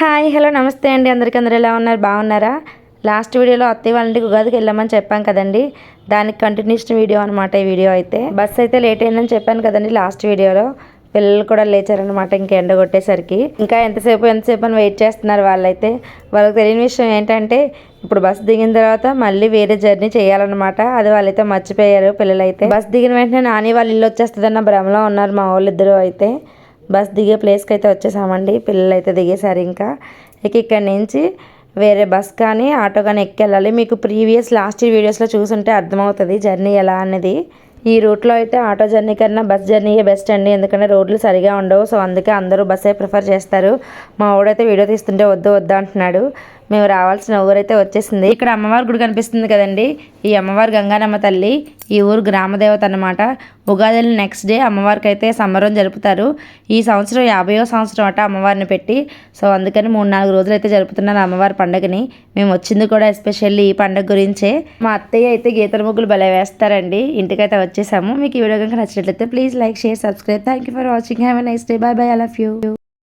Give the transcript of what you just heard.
Hi hello నమస్తే అండి. అందరూ ఎలా ఉన్నారు? బాగున్నారా? లాస్ట్ వీడియోలో అత్తయ్య వాళ్ళ ఇంటికి ఉగాదికి వెళ్ళామని చెప్పాం కదండి, దానికి కంటిన్యూషన్ వీడియో అనమాట ఈ వీడియో. అయితే బస్ అయితే లేట్ అయిందని చెప్పాను కదండి లాస్ట్ వీడియోలో. పిల్లలు కూడా లేచారనమాట ఇంకా ఎండ కొట్టేసరికి. ఇంకా ఎంతసేపు అని వెయిట్ చేస్తున్నారు వాళ్ళైతే. వాళ్ళకి తెలియని విషయం ఏంటంటే ఇప్పుడు బస్ దిగిన తర్వాత మళ్ళీ వేరే జర్నీ చేయాలన్నమాట. అది వాళ్ళైతే మర్చిపోయారు పిల్లలైతే. బస్ దిగిన వెంటనే నాని వాళ్ళ ఇల్లు వచ్చేస్తుందన్న భ్రమలో ఉన్నారు మా వాళ్ళిద్దరూ. అయితే బస్ దిగే ప్లేస్కి అయితే వచ్చేసామండి. పిల్లలు అయితే దిగేశారు. ఇంకా ఇక్కడ నుంచి వేరే బస్ కానీ ఆటో కానీ ఎక్కెళ్ళాలి. మీకు ప్రీవియస్ లాస్ట్ వీడియోస్లో చూసుంటే అర్థమవుతుంది జర్నీ ఎలా అనేది. ఈ రూట్లో అయితే ఆటో జర్నీ కన్నా బస్ జర్నీయే బెస్ట్ అండి, ఎందుకంటే రోడ్లు సరిగా ఉండవు. సో అందుకే అందరూ బస్సే ప్రిఫర్ చేస్తారు. మా ఊడైతే వీడియో తీస్తుంటే వద్దు అంటున్నాడు. మేము రావాల్సిన ఊరైతే వచ్చేసింది. ఇక్కడ అమ్మవారి గుడి కనిపిస్తుంది కదండి, ఈ అమ్మవారు గంగానమ్మ తల్లి. ఈ ఊరు గ్రామదేవత అన్నమాట. ఉగాది నెక్స్ట్ డే అమ్మవారికి అయితే సంబరం జరుపుతారు. ఈ సంవత్సరం 50వ సంవత్సరం అట అమ్మవారిని పెట్టి. సో అందుకని 3-4 రోజులు అయితే జరుపుతున్నారు అమ్మవారి పండుగని. మేము వచ్చింది కూడా ఎస్పెషల్లీ ఈ పండుగ గురించే. మా అత్తయ్య అయితే గీతల ముగ్గులు భలే వేస్తారండి. ఇంటికైతే వచ్చేసాము. మీకు ఈ వీడియో కనుక నచ్చినట్లయితే please like, share, subscribe. Thank you for watching. Have a nice day. By by. I love you.